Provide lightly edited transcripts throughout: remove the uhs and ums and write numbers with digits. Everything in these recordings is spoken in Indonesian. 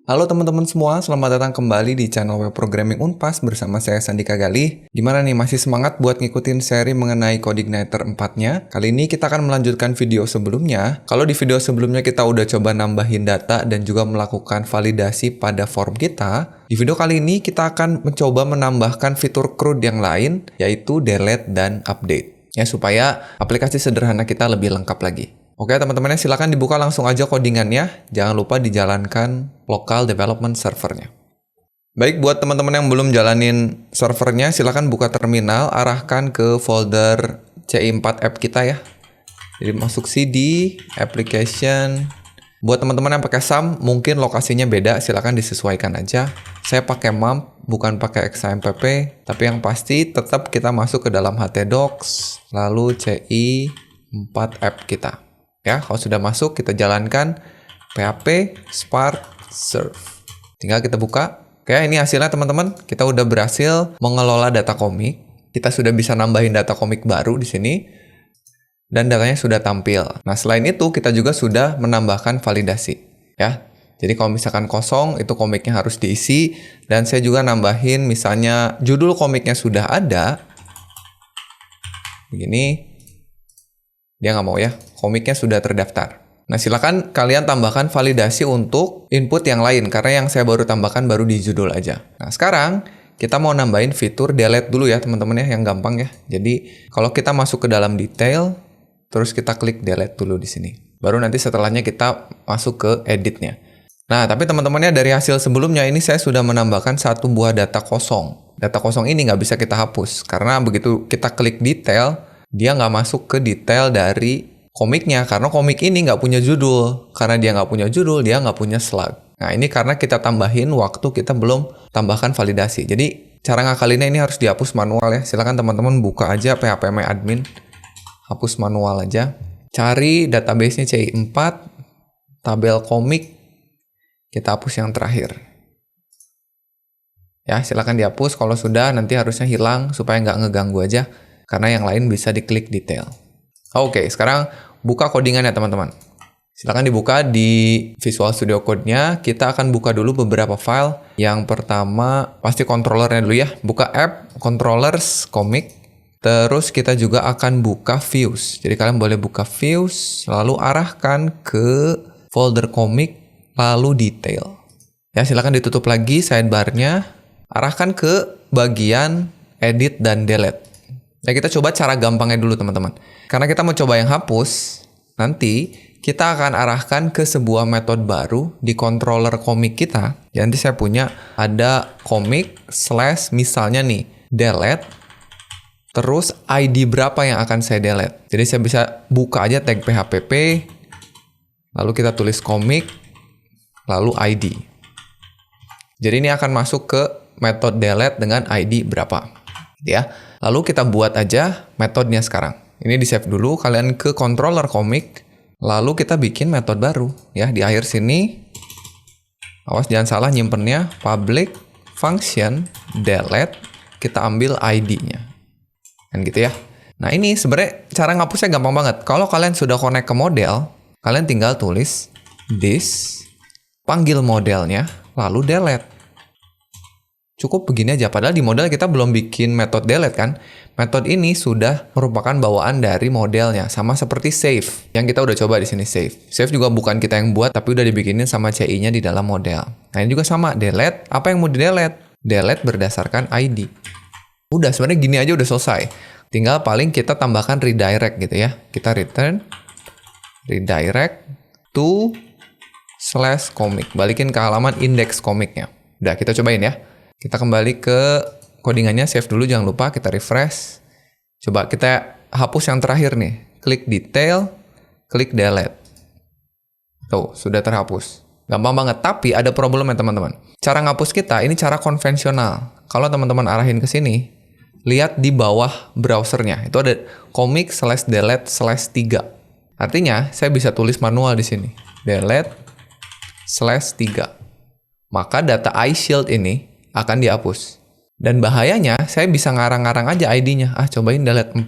Halo teman-teman semua, selamat datang kembali di channel Web Programming Unpas bersama saya Sandika Galih. Gimana nih, masih semangat buat ngikutin seri mengenai CodeIgniter 4-nya? Kali ini kita akan melanjutkan video sebelumnya. Kalau di video sebelumnya kita udah coba nambahin data dan juga melakukan validasi pada form kita, di video kali ini kita akan mencoba menambahkan fitur CRUD yang lain, yaitu delete dan update. Ya, supaya aplikasi sederhana kita lebih lengkap lagi. Oke teman-teman, silakan dibuka langsung aja codingannya. Jangan lupa dijalankan local development servernya. Baik, buat teman-teman yang belum jalanin servernya, silakan buka terminal, arahkan ke folder CI4app kita ya. Jadi masuk CD, application. Buat teman-teman yang pakai SAM, mungkin lokasinya beda, silakan disesuaikan aja. Saya pakai MAMP, bukan pakai XAMPP, tapi yang pasti tetap kita masuk ke dalam htdocs, lalu CI4app kita. Ya, kalau sudah masuk, kita jalankan php spark serve. Tinggal kita buka. Oke, ini hasilnya teman-teman. Kita udah berhasil mengelola data komik. Kita sudah bisa nambahin data komik baru di sini. Dan datanya sudah tampil. Nah, selain itu, kita juga sudah menambahkan validasi. Ya, jadi kalau misalkan kosong, itu komiknya harus diisi. Dan saya juga nambahin, misalnya judul komiknya sudah ada. Begini. Dia nggak mau ya, komiknya sudah terdaftar. Nah, silakan kalian tambahkan validasi untuk input yang lain, karena yang saya baru tambahkan baru di judul aja. Nah, sekarang kita mau nambahin fitur delete dulu ya teman-teman ya, yang gampang ya. Jadi, kalau kita masuk ke dalam detail, terus kita klik delete dulu di sini. Baru nanti setelahnya kita masuk ke editnya. Nah, tapi teman-temannya dari hasil sebelumnya ini saya sudah menambahkan satu buah data kosong. Data kosong ini nggak bisa kita hapus, karena begitu kita klik detail, dia nggak masuk ke detail dari komiknya, karena komik ini nggak punya judul. Karena dia nggak punya judul, dia nggak punya slug. Nah, ini karena kita tambahin waktu kita belum tambahkan validasi. Jadi, cara ngakalinnya ini harus dihapus manual ya. Silakan teman-teman buka aja phpMyAdmin. Hapus manual aja. Cari database-nya CI4, tabel komik, kita hapus yang terakhir. Ya, silakan dihapus. Kalau sudah, nanti harusnya hilang supaya nggak ngeganggu aja. Karena yang lain bisa diklik detail. Oke, sekarang buka codingannya teman-teman. Silakan dibuka di Visual Studio Code-nya. Kita akan buka dulu beberapa file. Yang pertama, pasti controllernya dulu ya. Buka app, controllers, comic. Terus kita juga akan buka views. Jadi kalian boleh buka views, lalu arahkan ke folder comic, lalu detail. Ya, silakan ditutup lagi sidebar-nya. Arahkan ke bagian edit dan delete. Ya, kita coba cara gampangnya dulu teman-teman. Karena kita mau coba yang hapus, nanti kita akan arahkan ke sebuah metode baru di controller komik kita. Ya, nanti saya punya ada komik slash misalnya nih, delete, terus ID berapa yang akan saya delete. Jadi saya bisa buka aja tag phpp, lalu kita tulis komik, lalu ID. Jadi ini akan masuk ke metode delete dengan ID berapa. Ya. Lalu kita buat aja metodenya sekarang. Ini di save dulu, kalian ke controller komik, lalu kita bikin metode baru. Ya, di akhir sini, awas jangan salah nyimpennya, public function delete, kita ambil ID-nya. Kan gitu ya. Nah, ini sebenarnya cara ngapusnya gampang banget. Kalau kalian sudah connect ke model, kalian tinggal tulis this, panggil modelnya, lalu delete. Cukup begini aja, padahal di model kita belum bikin metode delete kan. Metode ini sudah merupakan bawaan dari modelnya, sama seperti save. Yang kita udah coba di sini save. Save juga bukan kita yang buat, tapi udah dibikinin sama CI-nya di dalam model. Nah, ini juga sama, delete. Apa yang mau di-delete? Delete berdasarkan ID. Udah, sebenarnya gini aja udah selesai. Tinggal paling kita tambahkan redirect gitu ya. Kita return redirect to /comic. Balikin ke halaman index komiknya. Udah, kita cobain ya. Kita kembali ke codingannya, save dulu, jangan lupa kita refresh. Coba kita hapus yang terakhir nih. Klik detail, klik delete. Tuh, sudah terhapus. Gampang banget, tapi ada problemnya teman-teman. Cara ngapus kita, ini cara konvensional. Kalau teman-teman arahin ke sini, lihat di bawah browsernya. Itu ada comic /delete/3. Artinya, saya bisa tulis manual di sini. delete/3. Maka data iShield ini akan dihapus. Dan bahayanya, saya bisa ngarang-ngarang aja ID-nya. Cobain delete 4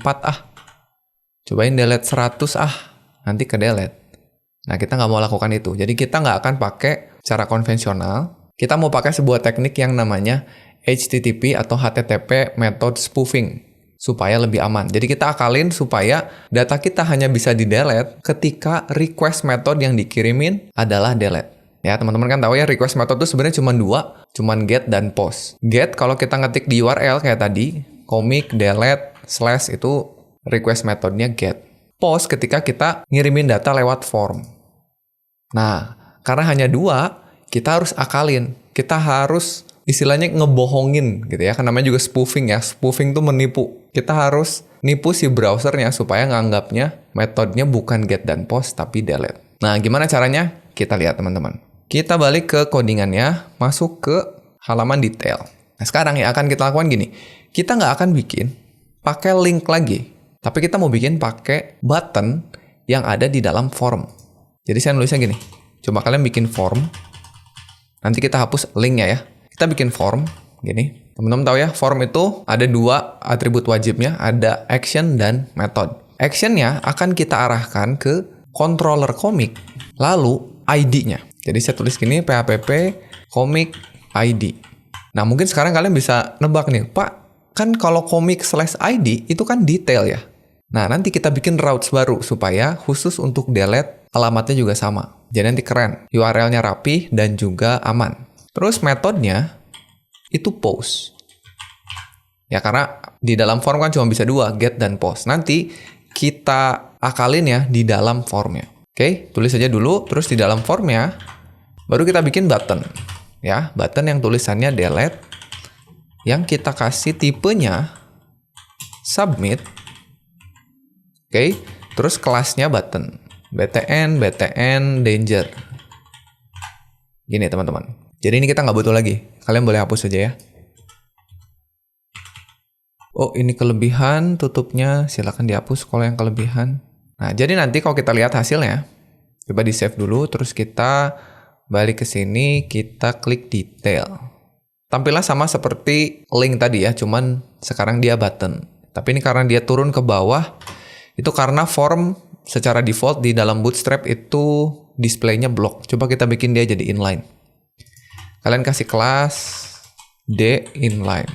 Cobain delete 100 nanti ke delete. Nah, kita nggak mau lakukan itu. Jadi kita nggak akan pakai cara konvensional. Kita mau pakai sebuah teknik yang namanya HTTP atau HTTP method spoofing supaya lebih aman. Jadi kita akalin supaya data kita hanya bisa di-delete ketika request method yang dikirimin adalah delete. Ya, teman-teman kan tahu ya, request method itu sebenarnya cuma dua, cuma get dan post. Get kalau kita ngetik di URL kayak tadi, commit, delete, slash itu request methodnya get. Post ketika kita ngirimin data lewat form. Nah, karena hanya dua, kita harus akalin. Kita harus istilahnya ngebohongin gitu ya. Kan namanya juga spoofing ya. Spoofing tuh menipu. Kita harus nipu si browsernya supaya nganggapnya metodenya bukan get dan post tapi delete. Nah, gimana caranya? Kita lihat teman-teman. Kita balik ke codingannya, masuk ke halaman detail. Nah, sekarang yang akan kita lakukan gini. Kita nggak akan bikin pakai link lagi. Tapi kita mau bikin pakai button yang ada di dalam form. Jadi saya nulisnya gini. Coba kalian bikin form. Nanti kita hapus linknya ya. Kita bikin form gini. Teman-teman tahu ya, form itu ada dua atribut wajibnya, ada action dan method. Actionnya akan kita arahkan ke controller comic, lalu ID-nya. Jadi saya tulis gini, php comic ID. Nah, mungkin sekarang kalian bisa nebak nih, Pak, kan kalau comic/id itu kan detail ya. Nah, nanti kita bikin routes baru supaya khusus untuk delete alamatnya juga sama. Jadi nanti keren, URL-nya rapi dan juga aman. Terus metodenya itu post. Ya, karena di dalam form kan cuma bisa dua, get dan post. Nanti kita akalin ya di dalam formnya. Oke, tulis aja dulu, terus di dalam formnya baru kita bikin button. Ya, button yang tulisannya delete, yang kita kasih tipenya submit. Oke, terus kelasnya button. btn danger. Gini teman-teman. Jadi ini kita nggak butuh lagi. Kalian boleh hapus aja ya. Oh, ini kelebihan tutupnya. Silakan dihapus kalau yang kelebihan. Nah, jadi nanti kalau kita lihat hasilnya, coba di save dulu, terus kita balik ke sini, kita klik detail. Tampilnya sama seperti link tadi ya, cuman sekarang dia button. Tapi ini karena dia turun ke bawah, itu karena form secara default di dalam Bootstrap itu displaynya block. Coba kita bikin dia jadi inline. Kalian kasih kelas D inline.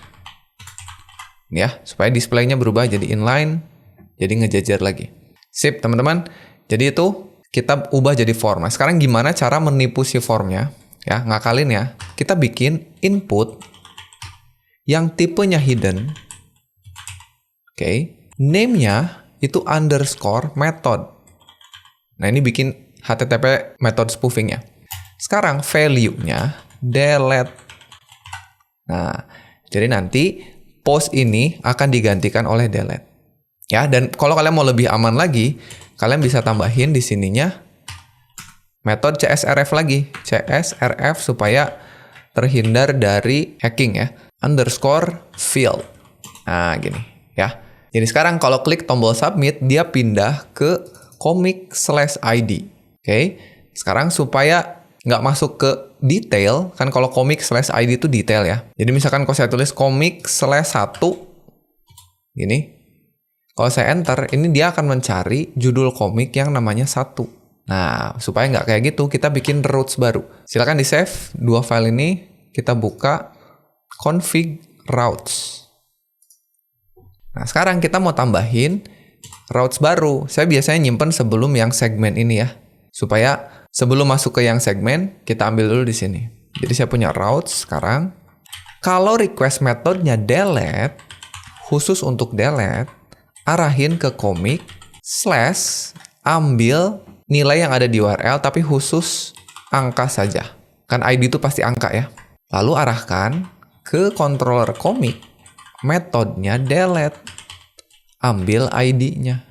Ya, supaya displaynya berubah jadi inline, jadi ngejajar lagi. Sip, teman-teman. Jadi itu kita ubah jadi form. Nah, sekarang gimana cara menipu si formnya? Ya, ngakalin ya. Kita bikin input yang tipenya hidden. Oke. Name-nya itu underscore method. Nah, ini bikin HTTP method spoofing-nya. Sekarang value-nya delete. Nah, jadi nanti post ini akan digantikan oleh delete. Ya, dan kalau kalian mau lebih aman lagi, kalian bisa tambahin di sininya metode CSRF lagi. CSRF supaya terhindar dari hacking ya. Underscore field. Nah, gini ya. Jadi sekarang kalau klik tombol submit, dia pindah ke comic/id. Oke. Sekarang supaya nggak masuk ke detail, kan kalau comic/id itu detail ya. Jadi misalkan kalau saya tulis comic/1, gini. Kalau saya enter, ini dia akan mencari judul komik yang namanya 1. Nah, supaya nggak kayak gitu, kita bikin routes baru. Silakan di-save dua file ini, kita buka config routes. Nah, sekarang kita mau tambahin routes baru. Saya biasanya nyimpen sebelum yang segmen ini ya. Supaya sebelum masuk ke yang segmen, kita ambil dulu di sini. Jadi saya punya routes sekarang. Kalau request metodenya delete, khusus untuk delete, arahin ke comic / ambil nilai yang ada di URL tapi khusus angka saja. Kan ID itu pasti angka ya. Lalu arahkan ke controller comic, metodenya delete. Ambil ID-nya.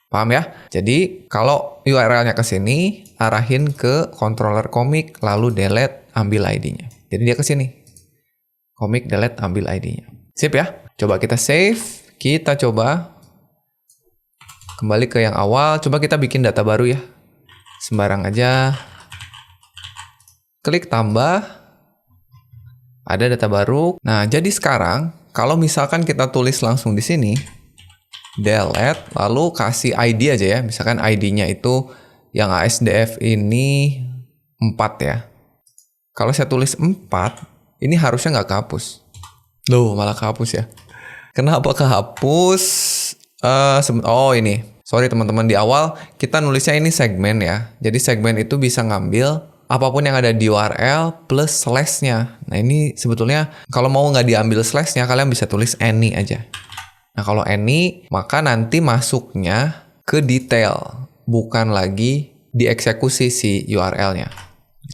Paham ya? Jadi kalau URL-nya ke sini, arahin ke controller comic lalu delete, ambil ID-nya. Jadi dia ke sini. Comic delete, ambil ID-nya. Sip ya? Coba kita save. Kita coba kembali ke yang awal. Coba kita bikin data baru ya. Sembarang aja. Klik tambah. Ada data baru. Nah, jadi sekarang kalau misalkan kita tulis langsung di sini, delete, lalu kasih ID aja ya. Misalkan ID-nya itu yang ASDF ini 4 ya. Kalau saya tulis 4, ini harusnya nggak kehapus. Loh, malah kehapus ya. Kenapa kehapus? Oh ini. Sorry teman-teman, di awal kita nulisnya ini segmen ya. Jadi segmen itu bisa ngambil apapun yang ada di URL plus slash-nya. Nah ini sebetulnya kalau mau nggak diambil slash-nya, kalian bisa tulis any aja. Nah kalau any, maka nanti masuknya ke detail, bukan lagi dieksekusi si URL-nya.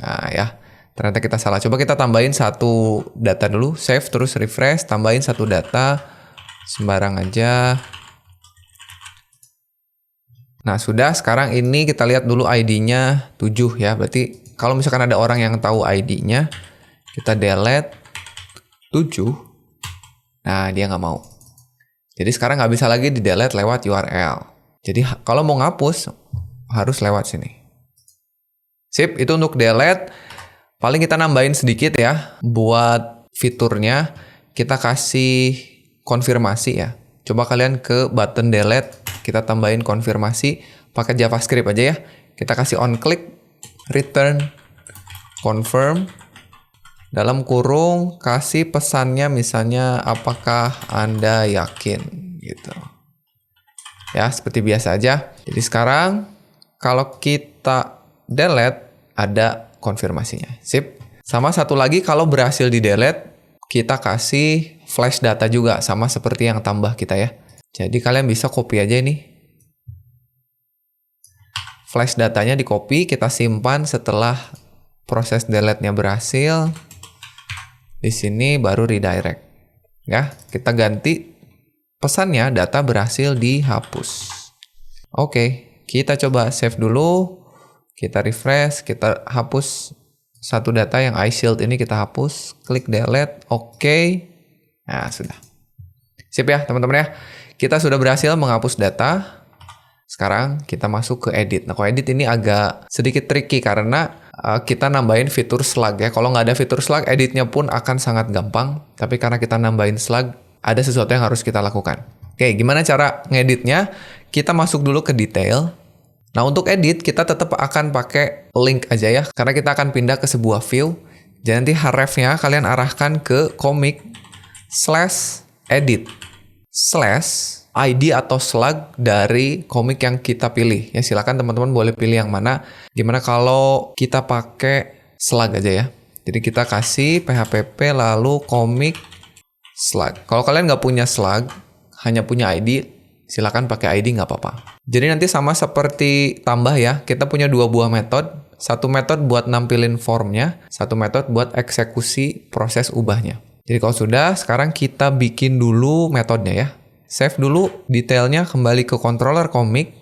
Nah ya, ternyata kita salah. Coba kita tambahin satu data dulu, save terus refresh, tambahin satu data, sembarang aja. Nah sudah, sekarang ini kita lihat dulu ID-nya 7 ya. Berarti kalau misalkan ada orang yang tahu ID-nya, kita delete 7. Nah dia nggak mau. Jadi sekarang nggak bisa lagi di-delete lewat URL. Jadi kalau mau ngapus, harus lewat sini. Sip, itu untuk delete. Paling kita nambahin sedikit ya. Buat fiturnya, kita kasih konfirmasi ya. Coba kalian ke button delete, kita tambahin konfirmasi pakai JavaScript aja ya. Kita kasih on click, return, confirm. Dalam kurung kasih pesannya misalnya apakah Anda yakin gitu. Ya, seperti biasa aja. Jadi sekarang kalau kita delete ada konfirmasinya. Sip. Sama satu lagi, kalau berhasil di delete, kita kasih flash data juga, sama seperti yang tambah kita ya. Jadi kalian bisa copy aja ini. Flash datanya di copy, kita simpan setelah proses delete-nya berhasil. Di sini baru redirect. Ya, kita ganti pesannya data berhasil dihapus. Oke, kita coba save dulu. Kita refresh, kita hapus satu data yang iShield ini, kita hapus, klik delete, oke. Nah, sudah. Sip ya, teman-teman ya. Kita sudah berhasil menghapus data. Sekarang kita masuk ke edit. Nah, kalau edit ini agak sedikit tricky karena kita nambahin fitur slug ya. Kalau nggak ada fitur slug, editnya pun akan sangat gampang. Tapi karena kita nambahin slug, ada sesuatu yang harus kita lakukan. Oke, gimana cara ngeditnya? Kita masuk dulu ke detail. Nah, untuk edit, kita tetap akan pakai link aja ya. Karena kita akan pindah ke sebuah view. Jadi nanti href-nya kalian arahkan ke comic/edit/ ID atau slug dari komik yang kita pilih. Ya, silakan teman-teman boleh pilih yang mana. Gimana kalau kita pakai slug aja ya. Jadi kita kasih phpp lalu komik slug. Kalau kalian nggak punya slug, hanya punya ID, silakan pakai ID nggak apa-apa. Jadi nanti sama seperti tambah ya, kita punya dua buah metode. Satu metode buat nampilin formnya, satu metode buat eksekusi proses ubahnya. Jadi kalau sudah, sekarang kita bikin dulu metodenya ya. Save dulu detailnya, kembali ke controller komik.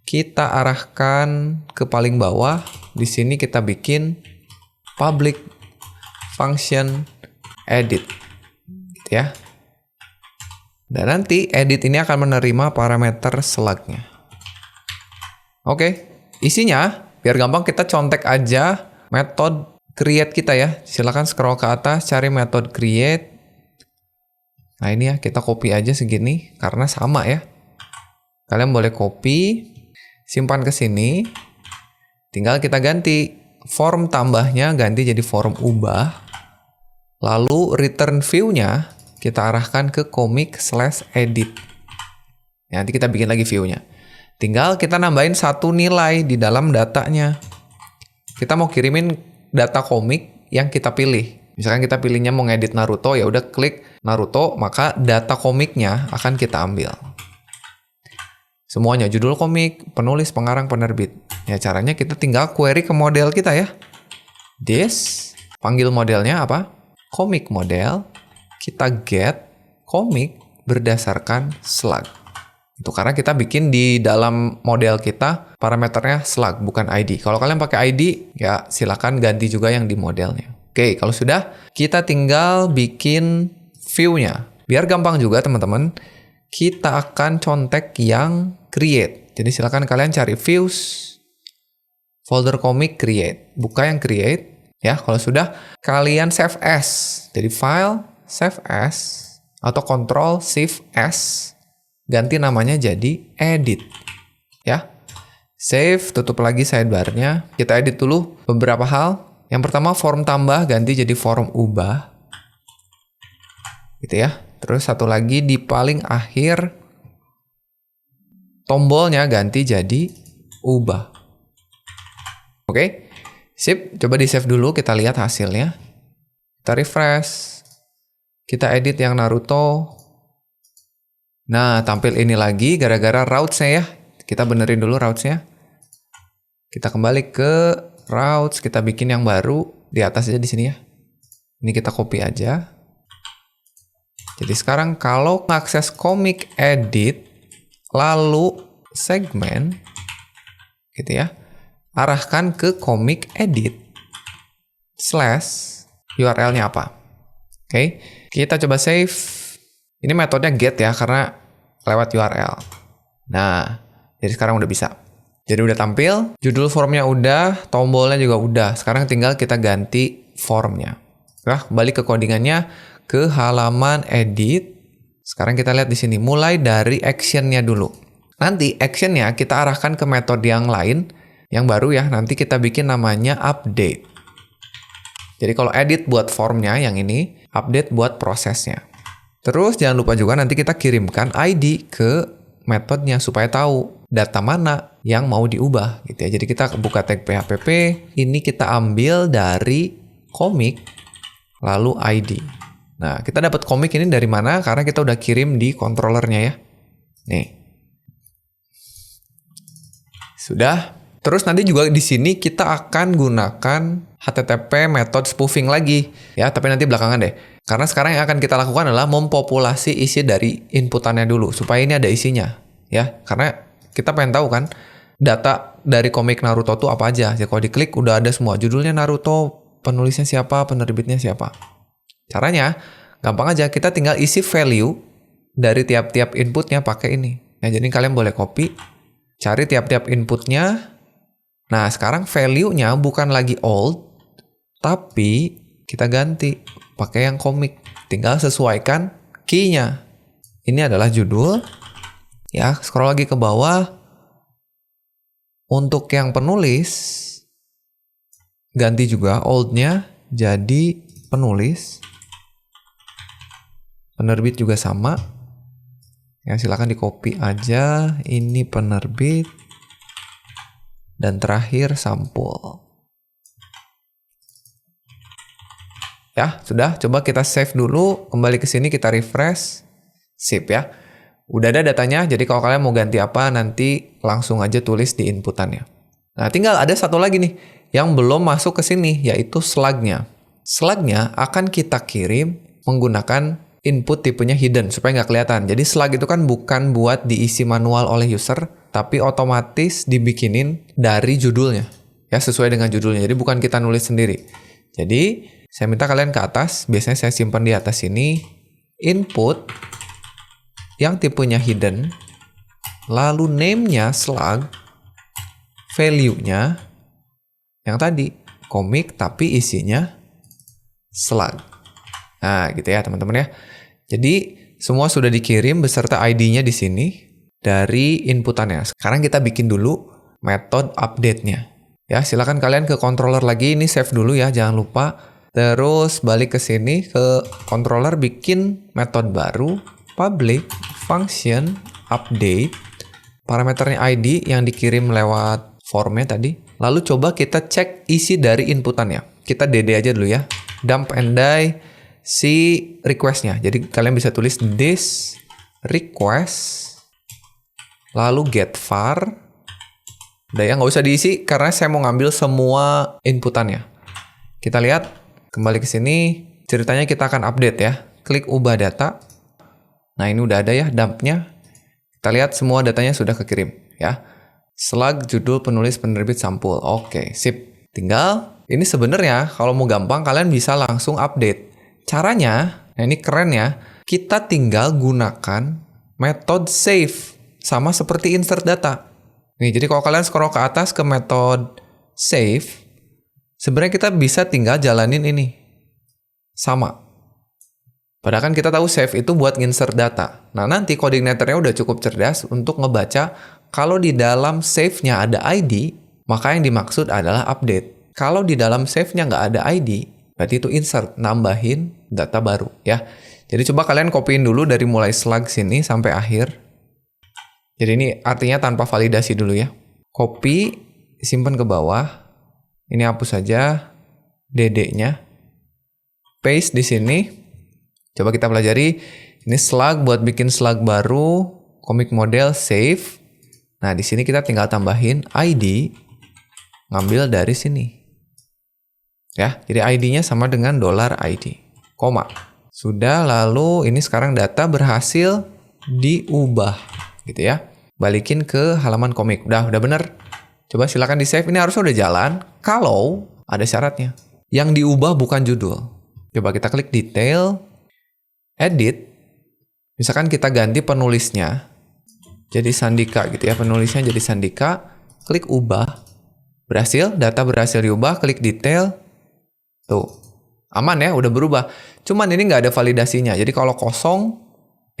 Kita arahkan ke paling bawah. Di sini kita bikin public function edit. Gitu ya. Dan nanti edit ini akan menerima parameter slug-nya. Oke, isinya biar gampang kita contek aja metode create kita ya. Silakan scroll ke atas, cari metode create. Nah ini ya, kita copy aja segini karena sama ya. Kalian boleh copy, simpan ke sini. Tinggal kita ganti form tambahnya, ganti jadi form ubah. Lalu return view-nya kita arahkan ke comic/edit. Nanti kita bikin lagi view-nya. Tinggal kita nambahin satu nilai di dalam datanya. Kita mau kirimin data komik yang kita pilih. Misalkan kita pilihnya mau ngedit Naruto, ya udah klik Naruto, maka data komiknya akan kita ambil. Semuanya, judul komik, penulis, pengarang, penerbit. Ya caranya kita tinggal query ke model kita ya. This, panggil modelnya apa? Komik model. Kita get komik berdasarkan slug. Itu karena kita bikin di dalam model kita parameternya slug, bukan ID. Kalau kalian pakai ID, ya silakan ganti juga yang di modelnya. Oke, kalau sudah, kita tinggal bikin view-nya. Biar gampang juga teman-teman, kita akan contek yang create. Jadi silakan kalian cari views, folder komik create. Buka yang create. Ya, kalau sudah, kalian save as. Jadi file, save as, atau control shift S. ganti namanya jadi edit. Ya. Save, tutup lagi sidebar-nya. Kita edit dulu beberapa hal. Yang pertama, form tambah ganti jadi form ubah. Gitu ya. Terus satu lagi di paling akhir, tombolnya ganti jadi ubah. Oke. Sip, coba di-save dulu, kita lihat hasilnya. Kita refresh. Kita edit yang Naruto. Nah, tampil ini lagi gara-gara routes-nya ya. Kita benerin dulu routes-nya. Kita kembali ke routes, kita bikin yang baru di atas aja di sini ya. Ini kita copy aja. Jadi sekarang kalau mengakses comic edit, lalu segmen, gitu ya, arahkan ke comic edit / URL-nya apa. Oke, kita coba save. Ini metodenya get ya, karena lewat URL. Nah, jadi sekarang udah bisa. Jadi udah tampil, judul formnya udah, tombolnya juga udah. Sekarang tinggal kita ganti formnya. Nah, balik ke codingannya, ke halaman edit. Sekarang kita lihat di sini, mulai dari actionnya dulu. Nanti actionnya kita arahkan ke metode yang lain, yang baru ya. Nanti kita bikin namanya update. Jadi kalau edit buat formnya yang ini, update buat prosesnya. Terus jangan lupa juga nanti kita kirimkan ID ke metodenya supaya tahu data mana yang mau diubah gitu ya. Jadi kita buka tag php, ini kita ambil dari komik lalu ID. Nah, kita dapat komik ini dari mana? Karena kita udah kirim di controllernya ya. Nih. Sudah. Terus nanti juga di sini kita akan gunakan HTTP method spoofing lagi ya, tapi nanti belakangan deh. Karena sekarang yang akan kita lakukan adalah mempopulasi isi dari inputannya dulu supaya ini ada isinya ya. Karena kita pengen tahu kan data dari komik Naruto tuh apa aja. Jadi kalau diklik udah ada semua, judulnya Naruto, penulisnya siapa, penerbitnya siapa. Caranya gampang aja, kita tinggal isi value dari tiap-tiap inputnya pakai ini. Nah, jadi kalian boleh copy, cari tiap-tiap inputnya. Nah, sekarang value-nya bukan lagi old, tapi kita ganti pakai yang komik. Tinggal sesuaikan key-nya. Ini adalah judul. Ya, scroll lagi ke bawah. Untuk yang penulis, ganti juga old-nya jadi penulis. Penerbit juga sama. Ya, silakan di-copy aja. Ini penerbit. Dan terakhir sampul. Ya, sudah. Coba kita save dulu. Kembali ke sini kita refresh. Sip ya. Udah ada datanya. Jadi kalau kalian mau ganti apa nanti langsung aja tulis di inputannya. Nah, tinggal ada satu lagi nih yang belum masuk ke sini, yaitu slug-nya. Slug-nya akan kita kirim menggunakan input tipenya hidden supaya nggak kelihatan. Jadi slug itu kan bukan buat diisi manual oleh user, tapi otomatis dibikinin dari judulnya. Ya, sesuai dengan judulnya. Jadi bukan kita nulis sendiri. Jadi, saya minta kalian ke atas. Biasanya saya simpan di atas ini. Input yang tipenya hidden. Lalu name-nya slug. Value-nya yang tadi. Komik tapi isinya slug. Nah, gitu ya teman-teman ya. Jadi, semua sudah dikirim beserta ID-nya di sini. Dari inputannya. Sekarang kita bikin dulu metode update-nya. Ya, silakan kalian ke controller lagi. Ini save dulu ya, jangan lupa. Terus balik ke sini ke controller, bikin metode baru. Public function update. Parameternya ID yang dikirim lewat formnya tadi. Lalu coba kita cek isi dari inputannya. Kita DD aja dulu ya. Dump and die si request-nya. Jadi kalian bisa tulis this request. Lalu get var. Udah ya, nggak usah diisi karena saya mau ngambil semua inputannya. Kita lihat, kembali ke sini, ceritanya kita akan update ya. Klik ubah data. Nah, ini udah ada ya dumpnya. Kita lihat semua datanya sudah kekirim ya. Slug, judul, penulis, penerbit, sampul. Oke, sip. Tinggal, ini sebenarnya kalau mau gampang kalian bisa langsung update. Caranya, nah ini keren ya, kita tinggal gunakan metode save. Sama seperti insert data. Nih, jadi kalau kalian scroll ke atas ke metode save, sebenarnya kita bisa tinggal jalanin ini. Sama. Padahal kan kita tahu save itu buat insert data. Nah, nanti koordinatornya udah cukup cerdas untuk ngebaca kalau di dalam save-nya ada ID, maka yang dimaksud adalah update. Kalau di dalam save-nya nggak ada ID, berarti itu insert, nambahin data baru ya. Jadi coba kalian copyin dulu dari mulai slug sini sampai akhir. Jadi ini artinya tanpa validasi dulu ya. Copy, simpan ke bawah. Ini hapus saja DD-nya. Paste di sini. Coba kita pelajari, ini slug buat bikin slug baru, comic model save. Nah, di sini kita tinggal tambahin ID, ngambil dari sini. Ya, jadi ID-nya sama dengan $ID, koma. Sudah, lalu ini sekarang data berhasil diubah, gitu ya. Balikin ke halaman komik. Udah bener. Coba silakan di-save, ini harusnya udah jalan, kalau ada syaratnya. Yang diubah bukan judul. Coba kita klik detail, edit, misalkan kita ganti penulisnya jadi Sandika gitu ya, penulisnya jadi Sandika, klik ubah, berhasil, data berhasil diubah, klik detail, tuh, aman ya, udah berubah. Cuman ini nggak ada validasinya, jadi kalau kosong,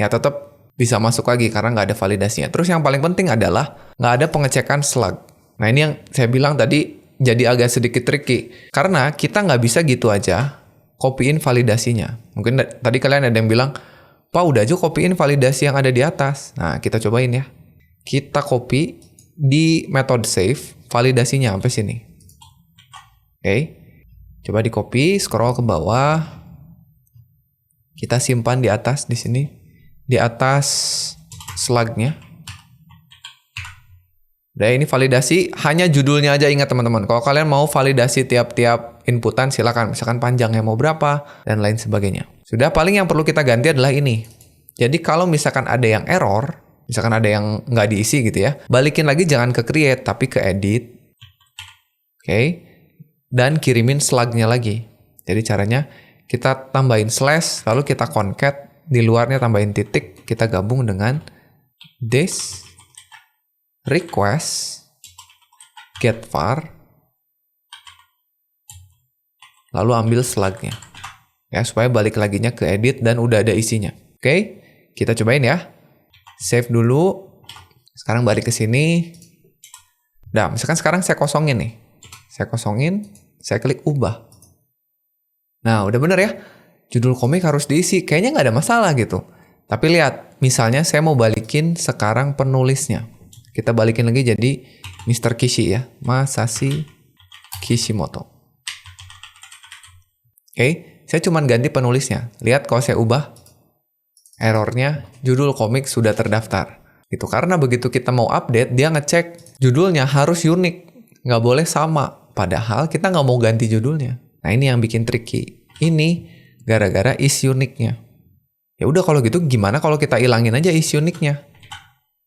ya tetap bisa masuk lagi karena nggak ada validasinya. Terus yang paling penting adalah nggak ada pengecekan slug. Nah ini yang saya bilang tadi jadi agak sedikit tricky, karena kita nggak bisa gitu aja copyin validasinya. Mungkin tadi kalian ada yang bilang, Pak udah aja copyin validasi yang ada di atas. Nah, kita cobain ya. Kita copy di method save validasinya sampai sini. Oke. Coba di copy, scroll ke bawah. Kita simpan di atas di sini. Di atas slug-nya. Nah, ini validasi hanya judulnya aja, ingat teman-teman. Kalau kalian mau validasi tiap-tiap inputan silakan, misalkan panjangnya mau berapa dan lain sebagainya. Sudah, paling yang perlu kita ganti adalah ini. Jadi kalau misalkan ada yang error, misalkan ada yang nggak diisi gitu ya, balikin lagi jangan ke create tapi ke edit. Oke. Dan kirimin slug-nya lagi. Jadi caranya kita tambahin slash, lalu kita concat, di luarnya tambahin titik, kita gabung dengan this request get var, lalu ambil slug-nya ya, supaya balik laginya ke edit dan udah ada isinya. Oke, kita cobain ya. Save dulu. Sekarang balik ke sini. Nah, misalkan sekarang saya kosongin nih. Saya kosongin, saya klik ubah. Nah, udah bener ya. Judul komik harus diisi. Kayaknya nggak ada masalah gitu. Tapi lihat, misalnya saya mau balikin sekarang penulisnya. Kita balikin lagi jadi Mr. Kishi ya. Masashi Kishimoto. Oke, saya cuma ganti penulisnya. Lihat kalau saya ubah, errornya judul komik sudah terdaftar. Itu karena begitu kita mau update, dia ngecek judulnya harus unik. Nggak boleh sama. Padahal kita nggak mau ganti judulnya. Nah ini yang bikin tricky. Ini gara-gara is uniknya. Ya udah kalau gitu gimana kalau kita ilangin aja is uniknya?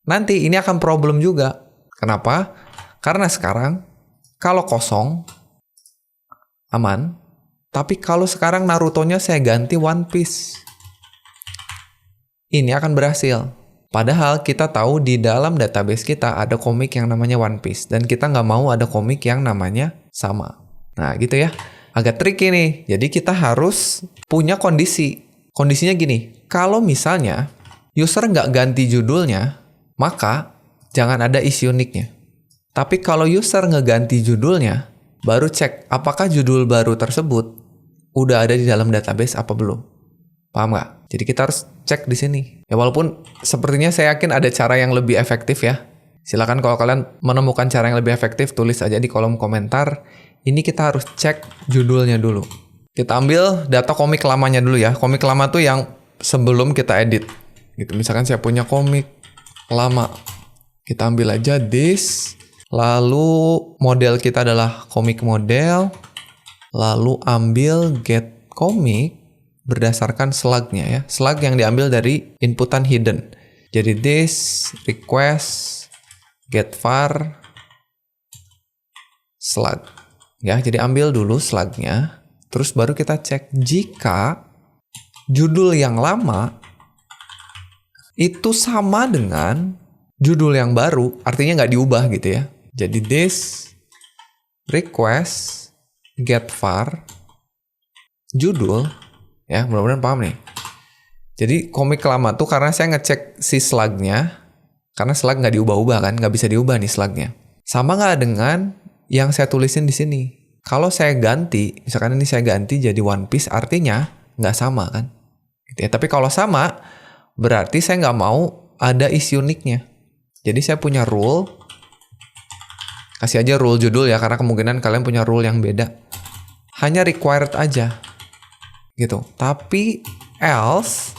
Nanti ini akan problem juga. Kenapa? Karena sekarang kalau kosong aman, tapi kalau sekarang Naruto-nya saya ganti One Piece, ini akan berhasil. Padahal kita tahu di dalam database kita ada komik yang namanya One Piece dan kita nggak mau ada komik yang namanya sama. Nah gitu ya, agak tricky nih. Jadi kita harus punya kondisi. Kondisinya gini, kalau misalnya user nggak ganti judulnya, maka jangan ada isi uniknya. Tapi kalau user ngeganti judulnya, baru cek apakah judul baru tersebut udah ada di dalam database apa belum. Paham nggak? Jadi kita harus cek di sini. Ya walaupun sepertinya saya yakin ada cara yang lebih efektif ya. Silakan kalau kalian menemukan cara yang lebih efektif, tulis aja di kolom komentar. Ini kita harus cek judulnya dulu. Kita ambil data komik lamanya dulu ya. Komik lama tuh yang sebelum kita edit. Gitu. Misalkan saya punya komik lama, kita ambil aja this, lalu model kita adalah komik model, lalu ambil get komik berdasarkan slug-nya ya, slug yang diambil dari inputan hidden. Jadi this request get var slug ya, jadi ambil dulu slug-nya, terus baru kita cek jika judul yang lama itu sama dengan judul yang baru, artinya nggak diubah gitu ya. Jadi this request get var judul, ya mudah-mudahan paham nih. Jadi komik lama tuh karena saya ngecek si slug-nya, karena slug nggak diubah-ubah kan, nggak bisa diubah nih slug-nya. Sama nggak dengan yang saya tulisin di sini? Kalau saya ganti, misalkan ini saya ganti jadi One Piece, artinya nggak sama kan? Gitu ya. Tapi kalau sama, berarti saya nggak mau ada isi uniknya. Jadi saya punya rule, kasih aja rule judul ya, karena kemungkinan kalian punya rule yang beda. Hanya required aja, gitu. Tapi else,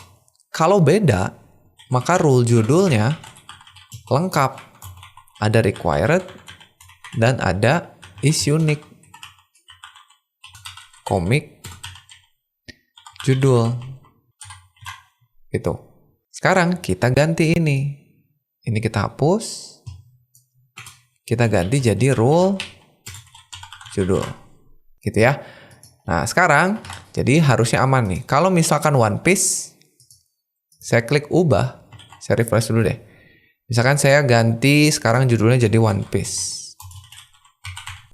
kalau beda, maka rule judulnya lengkap. Ada required dan ada is unique. Komik judul. Gitu. Sekarang kita ganti ini. Ini kita hapus. Kita ganti jadi rule judul. Gitu ya. Nah, sekarang jadi harusnya aman nih. Kalau misalkan One Piece, saya klik ubah. Saya refresh dulu deh. Misalkan saya ganti sekarang judulnya jadi One Piece.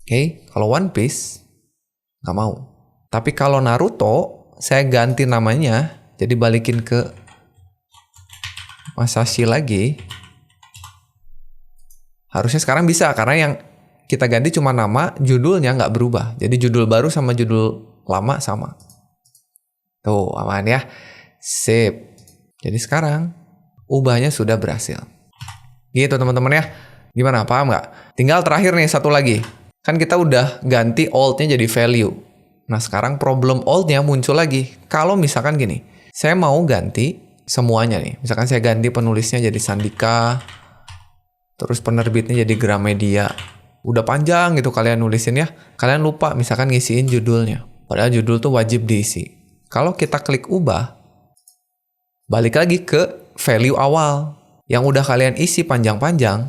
Oke, kalau One Piece nggak mau. Tapi kalau Naruto, saya ganti namanya, jadi balikin ke Masashi lagi. Harusnya sekarang bisa, karena yang kita ganti cuma nama, judulnya nggak berubah. Jadi judul baru sama judul lama sama. Tuh, aman ya. Sip. Jadi sekarang, ubahnya sudah berhasil. Gitu teman-teman ya. Gimana, paham nggak? Tinggal terakhir nih, satu lagi. Kan kita udah ganti old-nya jadi value. Nah, sekarang problem old-nya muncul lagi. Kalau misalkan gini, saya mau ganti semuanya nih. Misalkan saya ganti penulisnya jadi Sandika, terus penerbitnya jadi Gramedia. Udah panjang gitu kalian nulisin ya. Kalian lupa misalkan ngisiin judulnya. Padahal judul tuh wajib diisi. Kalau kita klik ubah, balik lagi ke value awal. Yang udah kalian isi panjang-panjang,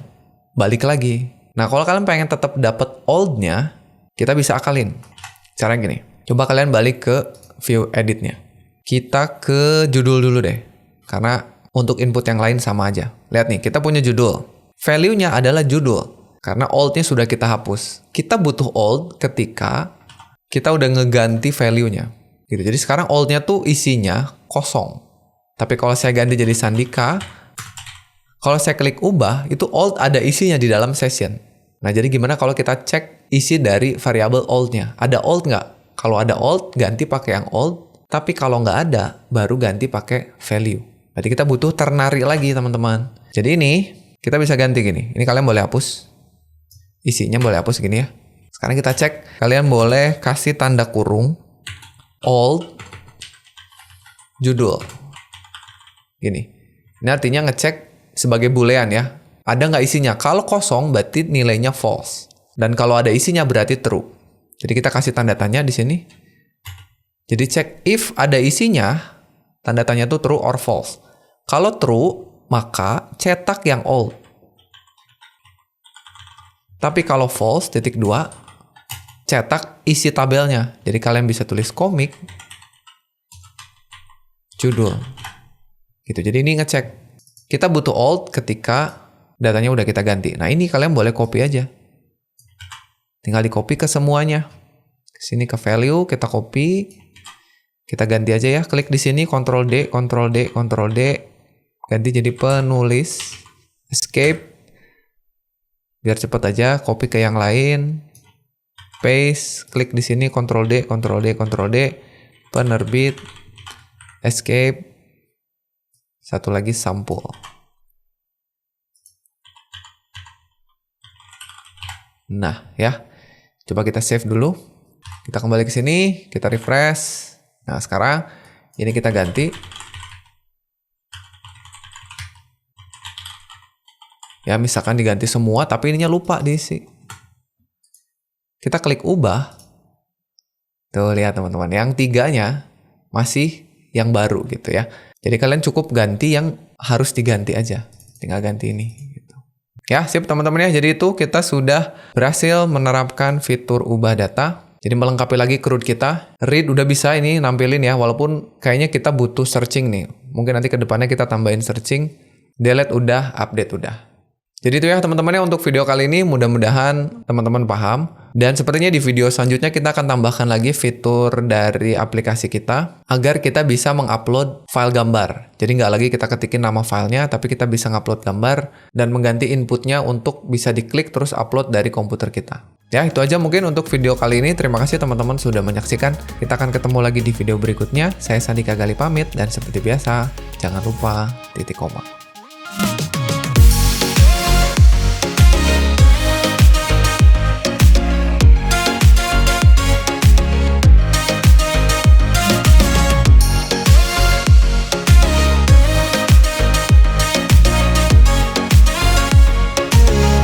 balik lagi. Nah, kalau kalian pengen tetap dapat old-nya, kita bisa akalin. Caranya gini. Coba kalian balik ke view editnya. Kita ke judul dulu deh. Karena untuk input yang lain sama aja. Lihat nih, kita punya judul. Value-nya adalah judul, karena old-nya sudah kita hapus. Kita butuh old ketika kita udah ngeganti value-nya. Gitu. Jadi sekarang old-nya tuh isinya kosong. Tapi kalau saya ganti jadi Sandika, kalau saya klik ubah, itu old ada isinya di dalam session. Nah, jadi gimana kalau kita cek isi dari variabel old-nya? Ada old nggak? Kalau ada old, ganti pakai yang old. Tapi kalau nggak ada, baru ganti pakai value. Berarti kita butuh ternary lagi, teman-teman. Jadi ini, kita bisa ganti gini. Ini kalian boleh hapus. Isinya boleh hapus gini ya. Sekarang kita cek. Kalian boleh kasih tanda kurung. Old. Judul. Gini. Ini artinya ngecek sebagai boolean ya. Ada nggak isinya? Kalau kosong berarti nilainya false. Dan kalau ada isinya berarti true. Jadi kita kasih tanda tanya di sini. Jadi cek if ada isinya. Tanda tanya itu true or false. Kalau true, maka cetak yang old. Tapi kalau false, titik 2, cetak isi tabelnya. Jadi kalian bisa tulis komik, judul. Gitu. Jadi ini ngecek. Kita butuh old ketika datanya udah kita ganti. Nah ini kalian boleh copy aja. Tinggal di copy ke semuanya. Sini ke value, kita copy. Kita ganti aja ya. Klik di sini, Ctrl D, Ctrl D, Ctrl D. Ganti jadi penulis, escape, biar cepet aja, copy ke yang lain, paste, klik di sini, Ctrl D, Ctrl D, Ctrl D, penerbit, escape, satu lagi sampul. Nah, ya, coba kita save dulu, kita kembali ke sini, kita refresh. Nah, sekarang ini kita ganti. Ya, misalkan diganti semua, tapi ininya lupa diisi. Kita klik ubah. Tuh, lihat teman-teman. Yang 3-nya masih yang baru gitu ya. Jadi kalian cukup ganti yang harus diganti aja. Tinggal ganti ini. Gitu. Ya, sip teman-teman ya. Jadi itu kita sudah berhasil menerapkan fitur ubah data. Jadi melengkapi lagi CRUD kita. Read udah bisa ini nampilin ya. Walaupun kayaknya kita butuh searching nih. Mungkin nanti ke depannya kita tambahin searching. Delete udah, update udah. Jadi itu ya teman-teman ya untuk video kali ini, mudah-mudahan teman-teman paham. Dan sepertinya di video selanjutnya kita akan tambahkan lagi fitur dari aplikasi kita agar kita bisa mengupload file gambar. Jadi nggak lagi kita ketikin nama filenya, tapi kita bisa ngupload gambar dan mengganti inputnya untuk bisa diklik terus upload dari komputer kita. Ya, itu aja mungkin untuk video kali ini. Terima kasih teman-teman sudah menyaksikan. Kita akan ketemu lagi di video berikutnya. Saya Sandika Gali pamit, dan seperti biasa, jangan lupa titik koma.